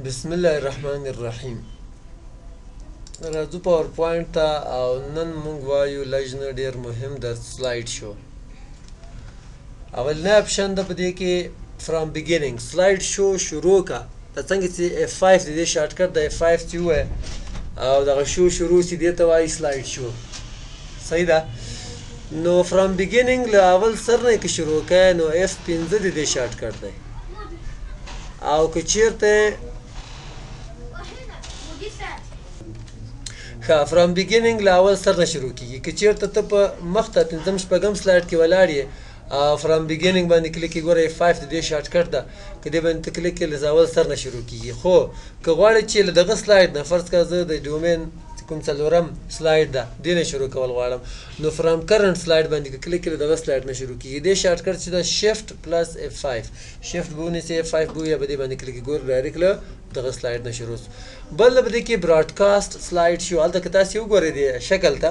بسم الله الرحمن الرحیم. راځو پاور پوینټ ته او نن موږ وایو لږ نه ډېر مهم د سلاید شو. اولنی اپشن ده په دې کې فرام بګیننګ سلاید شو شروع کا د څنګه چې F5 د دې شارټکټ د F5 چې ووایه او دغه شو شروع سي دې ته وایي سلاید شو. صحیح ده؟ نو فرام بګیننګ له اول سر نه که شروع کوې نو F5 د دې شارټکټ دی او که چیرته فرام بګیننګ له اول سر نه شروع کیږي. که چیرته ته په مخ ته پنځم شپږم سلاید کې ولاړ یې فرام بګیننګ باندې کلیک کې ګوره F5 د دې شارټکټ ده که دې باندې ته کلیک کې له اول سر نه شروع کیږي. خو که غواړې چې له دغه سلاید نه فرض کړه زه د ډومین کوم څلورم سلاید ده دې نه شروع کول غواړم نو فرام کرنټ سلاید باندې که کلیک کې له دغه سلاید نه شروع کیږي. دې شارټکټ چې ده شفټ پلس F5 شفټ به ونیسې F5 به وي یا به دې باندې کلیک ګوره ډایرکټ له دغه سلاید نه شروع سو. بل به دې کې براډکاسټ سلاید شو. هلته که تاسې وګورئ دې شکل ته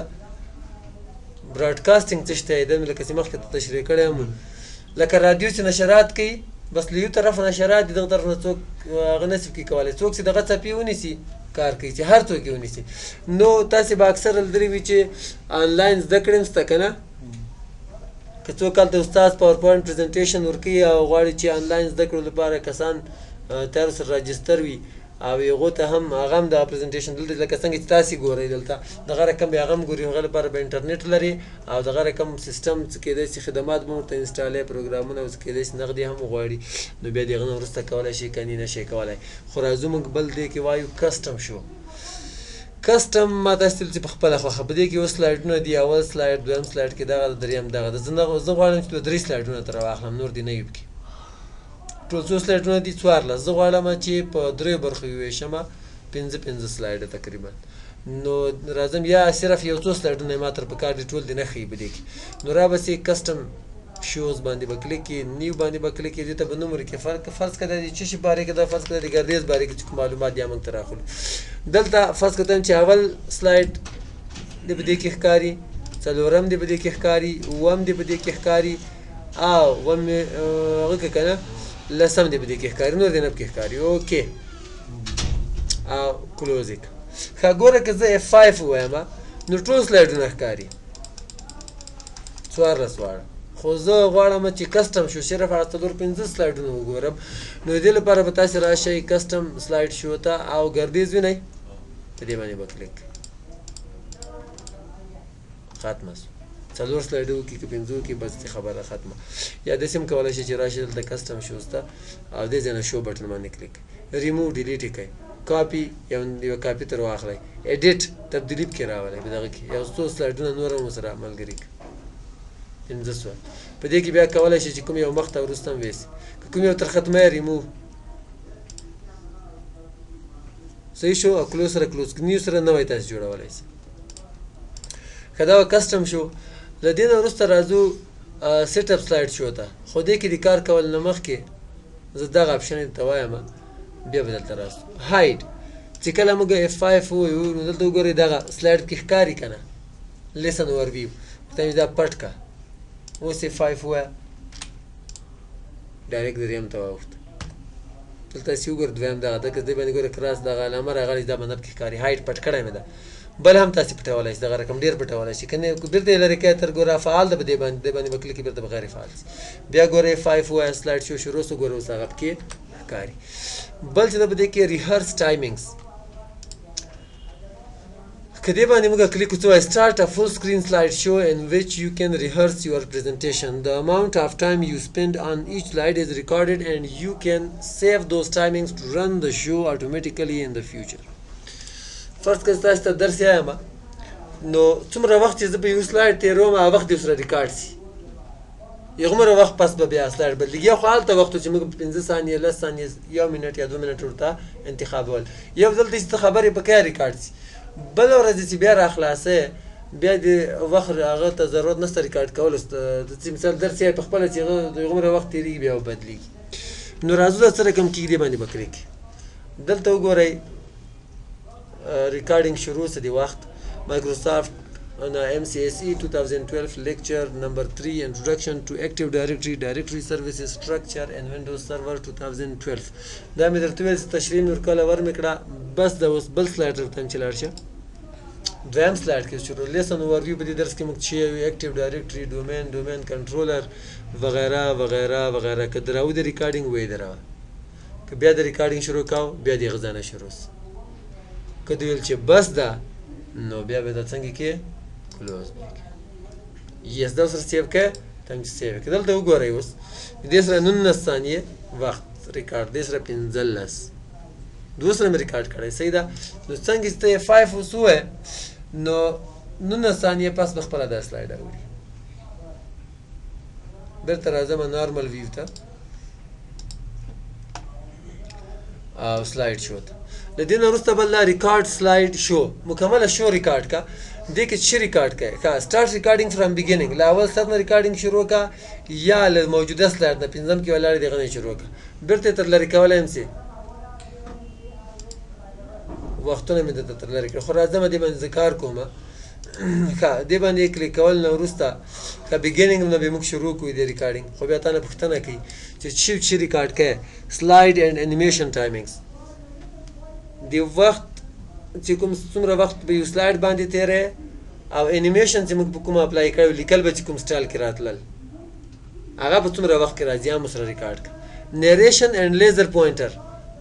براډکاسټینګ څه شی دی لکه چې مخکې ته تشریح کړی یم لکه رادیو چې نشرات کوي بس له یو طرف نشرات دي دغه طرف نه څوک هغه نصف کې کولی څوک چې دغه څپې ونیسي کار کوي چې هر څوک یې ونیسي. نو تاسې به اکثره لیدلي وي چې آنلاین زده کړې هم شته که نه که څوک هلته استاد پاور پوینټ پریزنټیشن ورکوي او غواړي چې آنلاین زده کړو لپاره کسان تیار سره راجستر وي او هغو ته هم هغه هم دغه پریزنټیشن دلته لکه څنګه چې تاسې ګورئ دلته دغه رقم به هغه هم ګوري هغه لپاره به انټرنیټ لري او دغه رقم سیسټم څه کېدای شي خدمات به ورته انسټالوي پروګرامونه او څه کېدای شي نغدې هم غواړي نو بیا د هغه نه وروسته کولی شي کنې نه شي کولی. خو راځو موږ بل دې کې وایو کسټم شو. کسټم ما تاسې ته چې په خپله خوښه په دې کې اوس سلایډونه دي اول سلاید دویم سلاید کې دغه د دریم دغه ده زه غواړم چې دوه درې سلایډونه ترې راواخلم نور دې نه وي پکې ټول څو سلایډونه دي 14 زه غواړم چې په دریو برخو وویشمه 5 سلایډه تقریبا نو راځم یا صرف یو څو سلایډونه یې ما تر پکار دي ټول دې نه ښیي په دې کې نو رابسې کسټم شوز باندې به کلیک کړي نیو باندې به کلیک کړي دې ته به نوم ورکړي فرض کړه د څه شي باره کې دا فرض کړه د ګردیز باره کې چې کوم معلومات دي موږ ته راخلو دلته فرض کړه چې اول سلاید دې په دې کې ښکاري څلورم دې په دې کې ښکاري اووم دې په دې کې ښکاري او اووم هغه که که نه لسم دې په دې کې ښکاري نور دې نه پکې ښکاري اوکې او کلوز یې ښه ګوره که زه F5 ووایم نو ټول سلایډونه ښکاري 14 واړه خو زه غواړم چې کسټم شو صرف هغه 4-5 سلایډونه وګورم نو دې لپاره به تاسې راشئ کسټم سلایډ شو ته او ګردیز وینئ په دې باندې به کلیک ختمه سو 4 سلایډ وکړي که 5 وکړي بس خبره ختمه یا داسې هم کولی شي چې راشي دلته کسټم شوز ته او دې ځای نه شو بټن باندې کلیک ریموو ډیلیټ یې کوئ کاپي یوه کاپي تر واخلئ ایډیټ تبدیلي پکې راولئ په دغه کې یو څو سلایډونه نور هم ورسره ملګري کړئ 15 په دې کې بیا کولی شي چې کوم یو مخ ته وروسته هم ویسي که کوم یو تر ختمه یې ریموو صحیح شو او کلوز سره کلوز نیو سره نوی تاسې جوړولی شئ که دا کسټم شو له دې نه وروسته راځو سیټ اپ سلایډ شو ته خو دې کې د کار کول نه مخکې زه دغه اپشن ته وایم بیا به دلته راسو هاید چې کله موږ F5 ووایو نو دلته وګورئ دغه سلایډ کې ښکاري که نه لیسن اوور ویو ورته دا پټ که اوس F5 ووایه ډایرکټ دریم ته واوښته دلته هسې وګوره دویم دغه ده که دې باندې ګوره کراس دغه علامه راغلی دا باندې پکې ښکاري هاید پټ کړی مې ده بل هم تاسې پټولی شئ دغه رقم ډېر پټولی شئ که نه بېرته یې لرې کړئ تر ګوره فعال ده په دې باندې به کلیک بېرته به غیر فعال شي بیا ګوره F5 ووایه سلایډ شو شروع سو ګوره اوس هغه پکې ښکاري. بل چې ده په دې کې ریهرس ټایمینګز که دې باندې موږ کلیک وکړو start a full screen slide show in which you can rehearse your presentation. The amount of time you spend on each slide is recorded and you can save those timings to run the show automatically in the future. فرض کړه تاسو ته درس وایم نو څومره وخت چې زه په یو سلایډ تېروم هغه وخت دې ورسره ریکارډ شي هغومره وخت پس به بیا سلایډ بدلېږي خو هلته وخت و چې موږ 15 ثانیې 10 ثانیې 1 منټ یا 2 منټ ورته انتخابول یو دلته چې ته خبرې په کې ریکارډ شي بله ورځ چې بیا راخلاصې بیا د وخت هغه ته ضرورت نشته ریکارډ کولو چې مثال درس یې په خپله چې هغه هغومره وخت تېرېږي بیا به بدلېږي نو راځو دا څه رقم کېږي دې باندې به کلیک دلته وګورئ ریکارډینګ شروع څه دی وخت مایکروسافټ on MCSE 2012 lecture number 3 introduction to Active Directory directory services structure and Windows Server 2012 دا مې درته ویل چې تشریح مې ورکوله ورمې کړه بس دا اوس بل سلایډ ته هم چې لاړ شه دویم سلایډ کې شروع لیسن اوورویو په دې درس کې موږ چې Active Directory ډومین کنټرولر وغیرہ وغیرہ وغیرہ که دراو د ریکارډینګ وې دراوه که بیا د ریکارډینګ شروع کاو بیا د غزانه شروع که دوی ویل چې بس ده نو بیا به دا څنګه کې کلوز یس دا سره سیو کې تم سیو کې دلته وګورئ اوس دې سره 19 ثانیې وخت ریکارډ دې سره 15 دوسره مې ریکارډ کړی صحیح ده نو څنګه چې 5 وسوه نو 19 ثانیې پس به خپل دا سلاید راوړي بیرته راځم نارمل ویو ته او سلاید شو ته د دې نه وروسته بل ریکارډ سلاید شو مکمله شو ریکارډ کا دې کې چې ریکارډ کوي ښه سٹارټ ریکارډینګ فرام بیګیننګ له اول سره نه ریکارډینګ شروع کا یا له موجوده سلاید نه پنځم کې ولاړ دغه نه شروع کا بیرته تر لری کولای هم سي وختونه مې د تر لری کړ خو راځم دې باندې ذکر کوم ښه دې باندې کلیک کول نه وروسته که بیګیننګ نه به موږ شروع کوو د ریکارډینګ خو بیا تاسو پوښتنه کوي چې ریکارډ کوي سلاید اینڈ انیمیشن ټایمینګز دی وخت چې کوم څومره وخت به یو سلاید باندې تیرې او انیمیشن چې موږ کوم اپلای کړو لیکل به چې کوم سټایل کې راتلل هغه په څومره وخت کې راځي هم سره ریکارډ کړه نریشن اینڈ لیزر پوینټر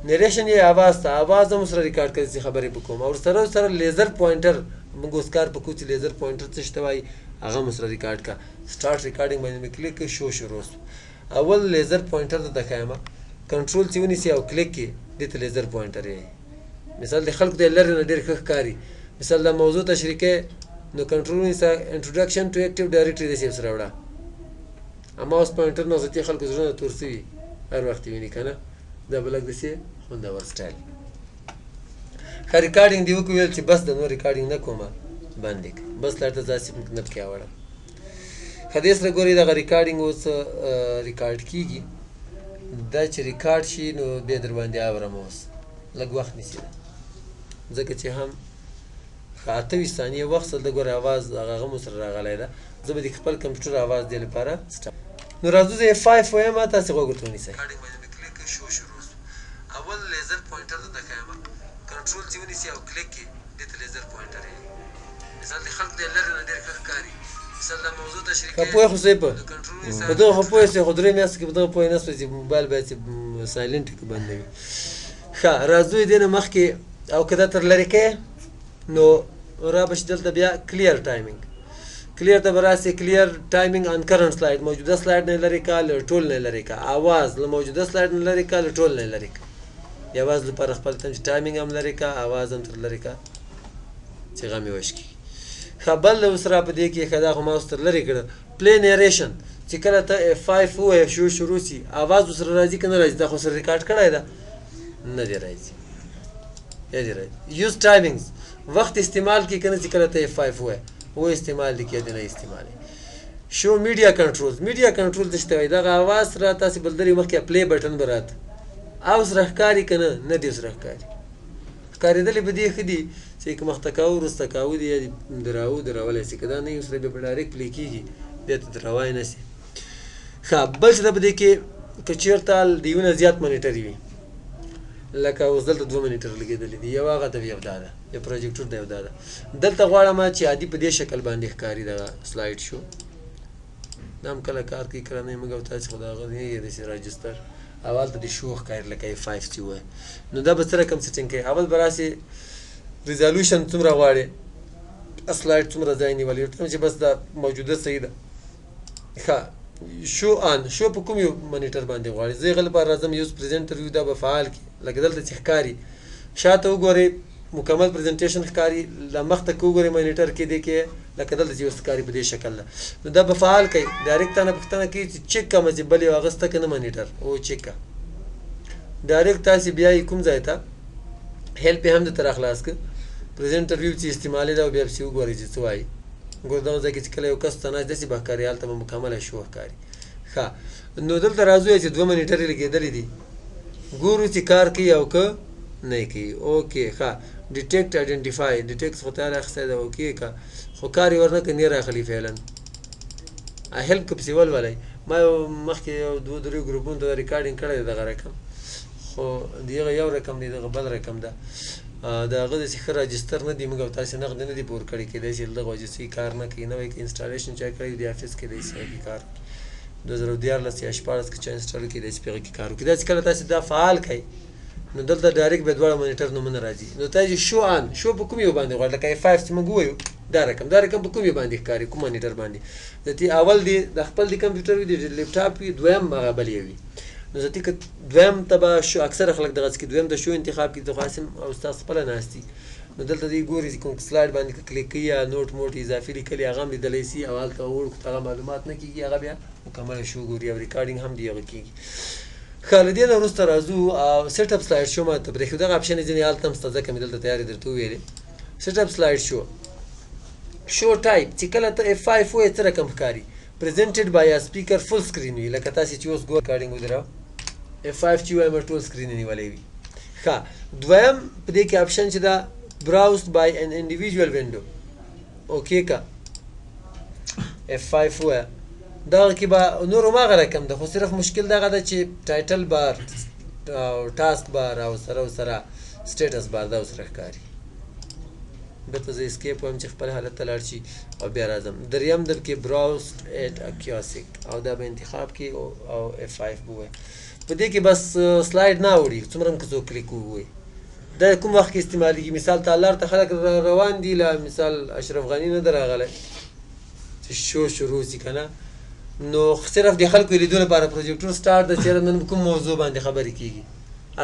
نریشن یې आवाज ته आवाज هم سره ریکارډ کړي چې خبرې وکوم او سره لیزر پوینټر موږ اوس کار په کوچ لیزر پوینټر څه شته وای هغه هم سره ریکارډ کا سٹارټ ریکارډینګ باندې مې کلیک کړ شو شروع اول لیزر پوینټر ته دخایمه کنټرول چې ونیسي او کلیک کې دته لیزر پوینټر یې مثال د خلکو د لری نه ډېر ښه کاری مثال د موضوع تشریح کې نو کنټرول ونیسه انټروډکشن ټو اکټیو ډایرکټری د سیف سره وړه اما اوس پوینټر نو ځکه خلکو زړه تورسي هر وخت ویني کنه دا بلګ دسي خوندور سټایل خا ریکارډینګ دی وکویل چې بس د نو ریکارډینګ نه کومه باندې بس لارته ځاسي نه کې وړه حدیث له ګوري دا ریکارډینګ اوس ریکارډ کیږي دا چې ریکارډ شي نو به در باندې اورم اوس لږ وخت نیسي ځکه چې هم 28 ثانیې وخت سره د ګور आवाज هغه مو سره راغلی ده زه به د خپل کمپیوټر आवाज دی لپاره نو راځو زه 5 وایم تاسو وګورئ نیسئ اول لیزر پوینټر ته دخایمه کنټرول چې ونیسي او کلیک کې دته لیزر پوینټر یې مثال د خلک د لری نه ډېر ښه کاری مثال د موضوع تشریح کې په خو سیپه په دغه خو په سه خدای مې اس کې په دغه پوینټ نه سوځي موبایل به سایلنت کې باندې ښه راځو دې نه مخ کې او کدا تر لری کې نو را بش دلته بیا کلیر ټایمینګ کلیر ته براسي کلیر ټایمینګ ان کرنٹ سلاید موجوده سلاید نه لری کال ټول نه لری کا आवाज له موجوده سلاید نه لری کال ټول نه لری کا د आवाज لپاره خپل ټایمینګ هم لری کا आवाज هم تر لری کا چې غمي وشکی خبل وسره په دې کې خدا خو ما ستر لري کړ پلی نریشن چې کله ته 5 او شروع شي आवाज وسره راځي کنه راځي دا خو سره ریکارډ کړای دا نه دی راځي یا دی راځي یوز ټایمینګز وخت استعمال کې کنه چې کله ته 5 او استعمال لیکي دی نه استعمال شو میډیا کنټرول د شته دا आवाज را تاسو بلدري مخکې پلی بٹن برات او سره ښکاری کنه نه دی سره ښکاری ښکاریدل به دی خدي چې کوم مختکاو رستکاو دی دراولې چې کدا نه یو سره به ډایرکټ پلی کیږي به ته دراوای نه سي ښه بل څه به دی کې کچیرتال دیونه زیات مانیټر وي لکه اوس دلته 2 مانیټر لګیدل دي یو هغه د یو داده یو پروجیکټور دی یو داده دلته غواړم چې عادي په دې شکل باندې ښکاری دا سلاید شو نام کله کار کوي کړنه موږ تاسو خدای غوښنه دې راجستر اول د شوخ کار لکه 5 تی و نو دا به سره کوم سیټینګ کوي اول براسي ریزولوشن څومره غواړي سلاید څومره ځای نیولې چې بس دا موجوده صحیح ده ښه شو په کوم یو مانیټر باندې غواړي زه غل پر راځم یوز پریزنټر یو دا به فعال کی لکه دلته چې ښکاری شاته وګورئ مکمل پریزنټیشن ښکاری لمخته وګورئ مانیټر کې دی کې لکه دلته چې ښکاری په دې شکل نو دا به فعال کوي ډایرکټ نه پښتنه کوي چې چیک کوم چې بلې واغسته کنه مانیټر او چیک ډایرکټ تاسو بیا کوم ځای ته هیلپ هم د تر اخلاص ک پریزنټر ویو چې استعمالي دا بیا څه وګورئ چې څه وایي ګوردا ځکه چې کله یو کس تناش دسی بهکاریال ته مکمل شو ښکاری ښه نو دلته راځو چې 2 مانیټر لګیدلې دي ګورو چې کار کوي او که نه کوي. اوکې ښه ډیټیکټ آیډنټیفای ډیټیکټ خو تیار اخیستی ده اوکې که خو کار یې ورنه کړه نه راخلي فعلا هیلپ که پسې ولولئ. ما یو مخکې یو 2-3 ګروپونو ته ریکارډینګ کړی دی دغه رقم خو د هغه یو رقم دی دغه بل رقم ده د هغه داسې ښه راجستر نه دي موږ او تاسې نغد نه دي پور کړي کېدای شي دغه وجې صحیح کار نه کوي نوی که انسټالیشن چا کړی د افس کېدای شي هغې کار 2014 یا 14 کې چا انسټال کېدای شي په هغه کې کار وکړي. داسې کله تاسې دا فعال کړئ نو دلته ډایرکټ به دواړه مانیټر نومونه راځي نو تاسې شو آن شو په کوم یو باندې غواړئ لکه F5 چې موږ ووایو دا رقم په کوم یو باندې ښکاري کوم مانیټر باندې د دې اول دی د خپل د کمپیوټر وي د لیپټاپ وي دویم هغه بل یې وي نو ځکه که دویم ته به شو اکثره خلک دغسې کې دویم د شو انتخاب کړي د قاسم او استاد خپله ناستي نو دلته دی ګوري چې کوم سلاید باندې که کلیک کوي یا نوټ موټ اضافي لیکلي هغه هم لیدلی سي او هلته وړو هغه معلومات نه کېږي هغه بیا مکمله شو ګوري او ریکارډینګ هم دی هغه کېږي. ښه له دې نه وروسته راځو سیټ اپ سلاید شو ماته پرېښو دغه اپشن یې ځینې هلته هم شته ځکه مې دلته تیارې درته وویلې سیټ اپ سلاید شو ټایپ چې کله ته F5 وایې څه رقم ښکاري پرزنټډ بای ا سپیکر فل سکرین وي لکه تاسې چې اوس ګور ریکارډینګ ودراو F5 چې وایم ټول سکرین یې نیولی وي. ښه دویم په دې کې اپشن چې دا براوزد بای ان انډیویژوال وینډو اوکې که F5 وایه دغه کې به نور هماغه رقم ده خو صرف مشکل دغه ده چې ټایټل بار او ټاسک بار او سره سټیټس بار دا سره ښکاري. بېرته زه اسکیپ وایم چې خپل حالت ته لاړ شي او بیا راځم. دریم در کې براوزد ایټ اکیاسک او دا به انتخاب کې او F5 به ووایه په دې کې بس سلاید نه اوړي څومره هم که څوک کلیک ووایي دا کوم وخت کې استعمالیږي مثال تالار ته خلک روان دي له مثال اشرف غني نه ده راغلی چې شو شروع شي که نه نو صرف د خلکو لیدو لپاره پروجیکټور سټارټ د چېرې نن کوم موضوع باندې خبرې کېږي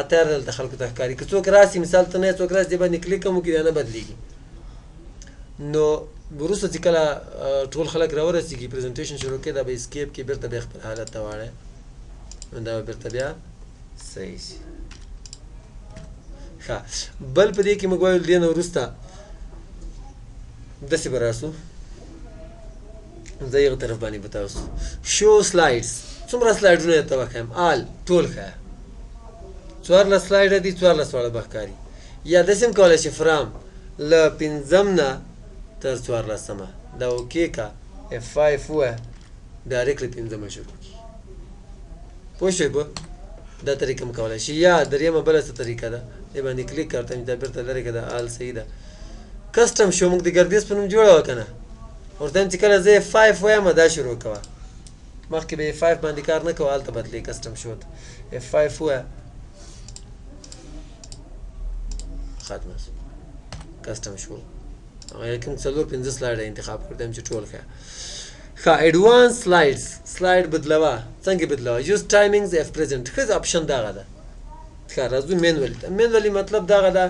اتیار دلته خلکو ته ښکاري که څوک راسي مثال ته نه څوک راسي دې باندې کلیک هم وکړي دا نه بدلېږي نو وروسته چې کله ټول خلک راورسېږي پرزنټیشن شروع کړي دا به اسکیپ کې بېرته بیا خپل حالت ته واړی دا به بېرته بیا صحیح شي. ښه بل په دې کې موږ وایو دې نه وروسته داسې به راسو زه یغه طرف باندې به تاسو شو سلایډس څومره سلایډونه درته وښیم آل ټول ښایه 14 سلایډه دي 14 واړه به ښکاري یا داسې هم کولی شي فرام له 5 نه تر 14 دا اوکې که F5 ووایه ډایرکټلی 5 شروع کړي پوه شوئ په دا طریقه هم کولی شي یا دریمه بله څه طریقه ده دې باندې کلیک کړه ته مې دا بېرته لرې کړه دا آل صحیح ده کسټم شو موږ د ګردیز په نوم جوړه وه که نه ورته هم چې کله زه F5 وایم دا شروع کوه مخکې به F5 باندې کار نه کوه هلته بدلې کسټم شو ته F5 ووایه ختمه شو کسټم شو هغه کوم 4-5 سلایډه انتخاب کړم چې ټول ښه ښه ایډوانس سلایډ بدلوه څنګه بدلوه یوز ټایمینګز اف پرزنټ ښه اپشن دغه ده ښه راځو مینولي ته مینولي مطلب دغه ده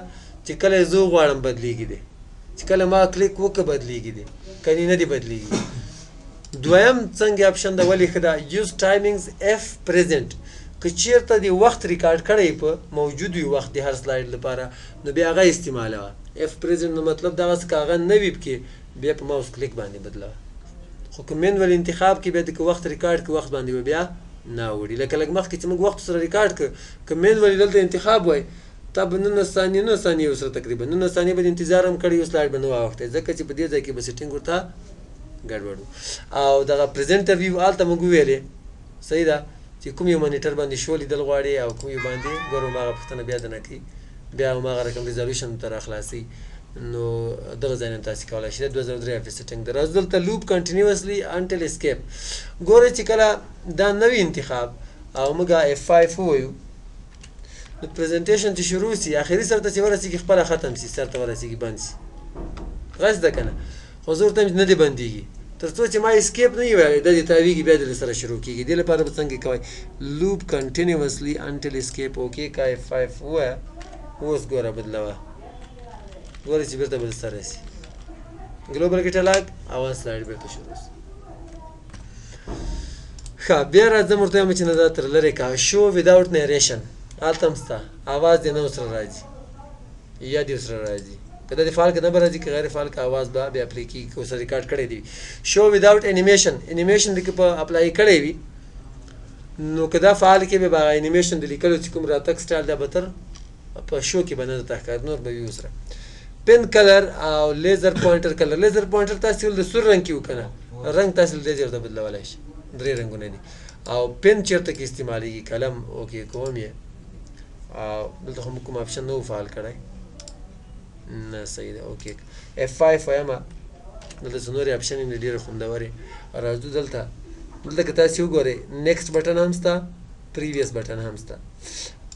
چې کله زه غواړم بدلیږي دی چې کله ما کلیک وکړه بدلیږي دی کنې نه دی بدلیږي. دویم څنګه اپشن ده ولې ښه ده یوز ټایمینګز اف پرزنټ که چېرته د وخت ریکارډ کړی په موجود وي وخت د هر سلایډ لپاره نو بیا هغه استعمالوه اف پرزنټ نو مطلب دغسې که هغه نه وي پکې بیا په ماوس کلیک باندې بدلوه خو که مینول انتخاب کې بیا د که وخت ریکارډ که وخت باندې به بیا نه وړي لکه لږ مخکې چې موږ وخت سره ریکارډ کړ که مینول دلته انتخاب وای تا به 19 ثانیې ورسره تقریبا 19 ثانیې به د انتظار هم کړی یو سلایډ به نه واوښتی ځکه چې په دې ځای کې به سیټینګ ورته ګډوډ و او دغه پرزنټر ویو هلته موږ وویلې صحیح ده چې کوم یو مانیټر باندې شو لیدل غواړي او کوم یو باندې ګورو هماغه پوښتنه بیا دنه کوي بیا هماغه رقم ریزالوشن ته راخلاصوي نو دغه ځای نه تاسې کولی شئ 2003 افیس سیټینګ ده راځو دلته لوپ کنټینیوسلی انټل اسکیپ ګورئ چې کله دا نوی انتخاب او موږ F5 ووایو نو پرزنټیشن چې شروع سي اخري سر ته چې ورسېږي خپله ختم سي سر ته ورسېږي بند سي غس ده که نه خو زه ورته نه دی بندېږي تر څو چې ما اسکیپ نه وي ویلی دا دې تاویږي بیا دې سره شروع کېږي دې لپاره به څنګه کوئ لوپ کنټینیوسلی انټل اسکیپ اوکې که F5 ووایه اوس ګوره بدلوه ګورئ چې بېرته به سره راسي ګلوبل کټلاګ اول سلایډ بېرته شروع شي. ښه بیا راځم ورته وایم چې نه دا تر لرې که شو وداوټ نیریشن هلته هم شته اواز دې نه ورسره راځي یا دې ورسره راځي که دا د فعال که نه به راځي که غیر فعال که اواز به بیا پلی کېږي که ورسره ریکارډ کړی دی شو وداوټ انیمیشن دې که په اپلای کړی وي نو که دا فعال کې به به هغه انیمیشن د لیکلو چې کوم راتګ سټایل دا به تر په شو کې به نه درته ښکاري نور به وي ورسره پن کلر او لیزر پوینټر کلر لیزر پوینټر تاسې ول د سور رنګ کې وکنه رنګ تاسې له دې ځای ورته بدلولی شي 3 رنګونه دي او پن چېرته کې استعمالیږي قلم اوکې کوم یې او دلته خو موږ کوم اپشن نه و فعال کړی نه صحیح ده اوکې F5 وایم دلته څه نورې اپشن یې ډېرې خوندورې راځو دلته که تاسې وګورئ نیکسټ بټن هم شته پریویس بټن هم شته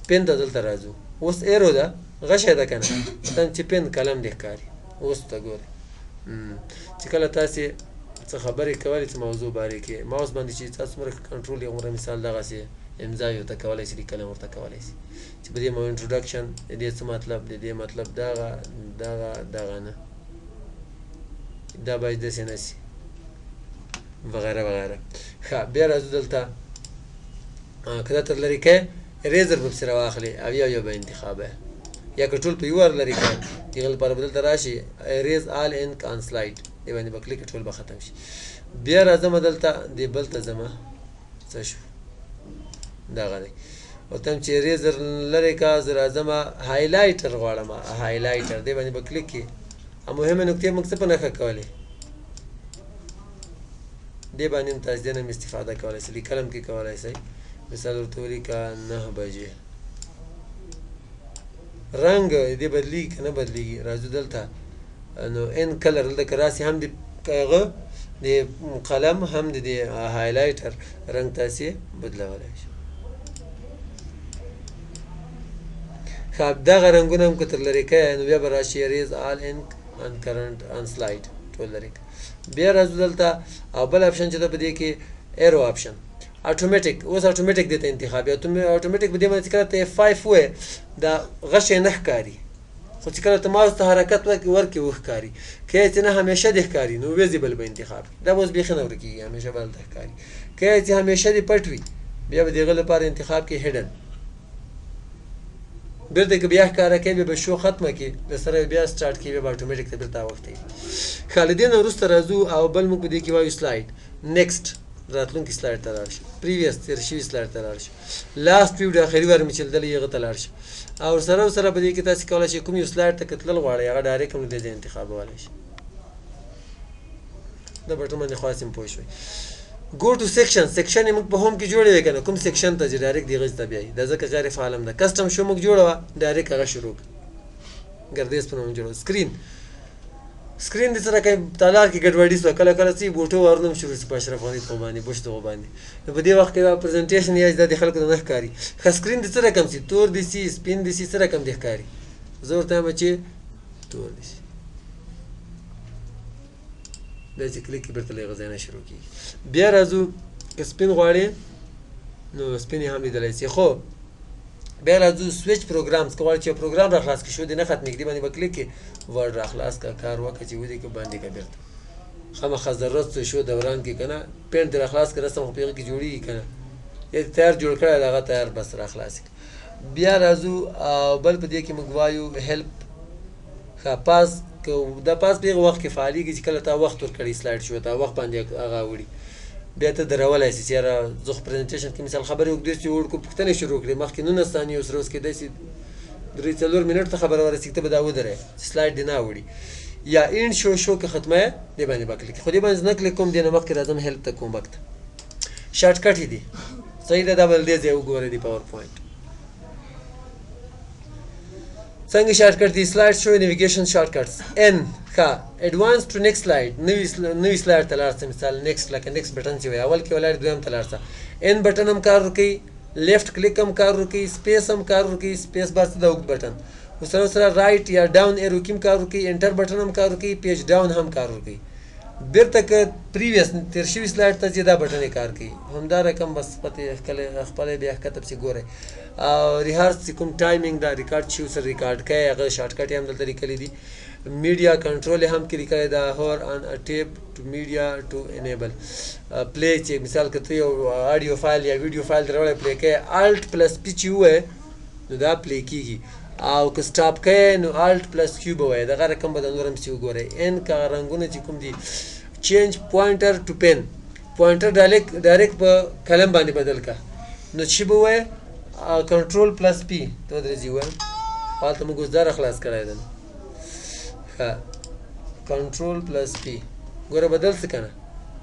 پن ته دلته راځو اوس ایرو ده غشی ده که نه چې پن قلم دې ښکاري اوس ته ګورئ چې کله تاسې څه خبرې کولې څه موضوع بارې کې ماوس باندې چې تاسو څومره کنټرول یې غوره مثال دغسې امضا یې ورته کولی شي لیکل هم ورته کولی شي چې په دې مو انټروډکشن د دې څه مطلب د دې مطلب دغه نه دا باید داسې نه شي وغیره وغیره ښه بیا راځو دلته که دا تر لرې کوې اریزر به پسې راواخلې او یو به انتخابه یا که ټول په یو وار لرې کوې د هغه لپاره به دلته راشي اریز آل انک آن سلاید دې باندې به کلیک ټول به ختم شي بیا راځمه دلته دې بل ته ځمه څه شو دغه دی ورته چې اریزر لرې کا زه راځمه هایلایټر غواړم هایلایټر دې باندې به کلیک کړي او مهمه نکتې موږ څه په نښه کولې دې باندې هم تاسو دې نه هم استفاده کولی شئ لیکل هم کې کولی شئ مثال ورته ولیکه 9 بجې رنګ دې بدلیږي که نه بدلیږي راځو دلته نو ان کلر دلته که راسي هم د هغه د قلم هم د دې هایلایټر رنګ تاسې بدلولی شئ ښه دغه رنګونه هم که تر لرې کوې نو بیا به راشي اریز آل انک آن کرنټ آن سلاید ټول لرې بیا راځو دلته او بل اپشن چې ده په دې کې ایرو اپشن اټومیټیک اوس اټومیټیک دې ته انتخاب اټومیټیک په دې باندې چې کله ته F5 ووایې دا غشی نه ښکاري خو چې کله ته ماوس ته حرکت ورکړې وښکاري که یې چې نه همیشه دې ښکاري نو ویزیبل به انتخاب دا به اوس بیخي نه ورکېږي همیشه به هلته ښکاري که یې چې همیشه دې پټ وي بیا به د هغه لپاره انتخاب کې هیډن بیرته که بیا ښکاره کوي بیا به شو ختمه کړي د سره بیا سټارټ کړي بیا به اټومیټیک ته بیرته اوښتی ښه له دې نه وروسته راځو او بل موږ په دې کې وایو سلاید نیکسټ راتلونکي سلاید ته لاړ شي پریویس تېر شوي سلاید ته لاړ شي لاست ویډیو آخري وار مې چې لیدلی هغه ته لاړ شي او سره په دې کې تاسې کولی شئ کوم یو سلاید ته که تلل غواړئ هغه ډایرکټ هم له دې ځای انتخابولی شي دا بټن باندې خاص هم پوه شوئ go to section section یې موږ په هوم کې جوړې وې که نه کوم سیکشن ته چې ډایرکټ دې غځ ته بیایي دا ځکه غیر فعال هم ده کسټم شو موږ جوړه وه ډایرکټ هغه شروع ګردیز په نوم جوړه سکرین دې سره کوي تالار کې ګډوډي شوه کله کله څه بوټو وارونه هم شروع شي په اشرف غني په باندې بوش دغو باندې نو په دې وخت کې دا پرزنټیشن یا دا د خلکو ته نه ښکاري ښه سکرین دې څه رقم شي تور دې شي سپین دې شي څه رقم دې ښکاري زه ورته وایم چې تور دې شي دا چې کلیک کې بیرته له هغه ځای نه شروع کېږي بیا راځو که سپین غواړې نو سپین یې هم لیدلی شي خو بیا راځو سویچ پروګرامز که غواړې چې یو پروګرام را خلاص کړي شو دې نه ختمېږي دې باندې به کلیک کړې ورډ را خلاص کړه کار وکړه چې ودې که باندې کړه بیرته خامخا ضرورت څه شو دوران کې که نه پینټ دې را خلاص کړه رسم خو په هغه کې جوړېږي که نه یا تیار جوړ کړی د هغه تیار بس را خلاص کړه بیا راځو او بل په دې کې موږ وایو هیلپ ښه پاس که دا پاس په هغه وخت کې فعالېږي چې کله تا وخت ورکړی سلاید شو تا وخت باندې هغه وړي بیا ته درولی شي چې یاره زه خو پرزنټیشن کې مثال خبرې اوږدې چې وړ کړو پوښتنې شروع کړې مخکې 19 ثانیې اوس روز کېدای شي 3-4 منټ ته خبره ورسېږي ته به دا ودرې چې سلاید دې نه وړي یا اینډ شو که ختمه یې دې باندې به کلیک خو دې باندې نه کلیک کوم دې نه مخکې راځم هیلپ ته کوم وخت شارټ کټ یې دي صحیح ده دا بل دې ځای وګورئ د پاور پوینټ څنګه شارټ کټ دي سلاید شو نیویګیشن شارټ کټس ان ښه ایډوانس ټو نیکسټ سلاید نوي سلاید ته لاړ شه مثال نیکسټ لکه نیکسټ بټن چې وایي اول کې ولاړ دویم ته لاړ شه ان بټن هم کار ورکوي لیفټ کلیک هم کار ورکوي سپیس هم کار ورکوي سپیس بار څه د اوږد بټن سره سره رایټ یا ډاون ایرو کې هم کار ورکوي انټر بټن هم کار ورکوي پیج ډاون هم کار ورکوي بیرته که پریویس تېر شوي سلاید ته چې دا بټن یې کار کوي همدا رقم بس پته خپله بیا ښکته پسې ګورئ او ریهارس چې کوم ټایمینګ دا ریکارډ شي ورسره ریکارډ کوي هغه شارټ کټ یې هم دلته لیکلي دي میډیا کنټرول یې هم کې لیکلی دا هور آن ا ټیپ ټو میډیا ټو انیبل پلی چې مثال که ته یو آډیو فایل یا ویډیو فایل دروړی پلی کوې الټ پلس پی چې ووایې نو دا پلی کېږي او که سټاپ کوې نو الټ پلس کیو به وایې دغه رقم به د نور هم پسې وګورئ ان که رنګونه چې کوم دي چینج پوینټر ټو پین پوینټر ډایرکټ په قلم باندې بدل کړه نو چې به وایې کنټرول پلس پی ته ودرېږي ووایم هلته موږ اوس دا راخلاص کړی ده ښه کنټرول پلس پی ګوره بدل څه که نه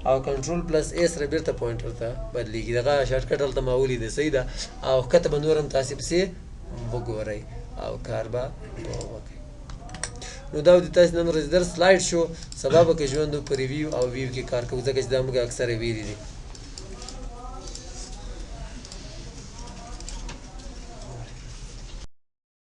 او کنټرول پلس ای سره بیرته پوینټر ته بدلیږي دغه شارټکټ هلته ما ولیده صحیح ده او ښکته به نور هم تاسې پسې وګورئ او کار به وکړئ نو دا د تاسې نن ورځې درس سلایډ شو سبا به که ژوند په ریویو او ویو کې کار کوو ځکه چې دا موږ اکثره ویلي دي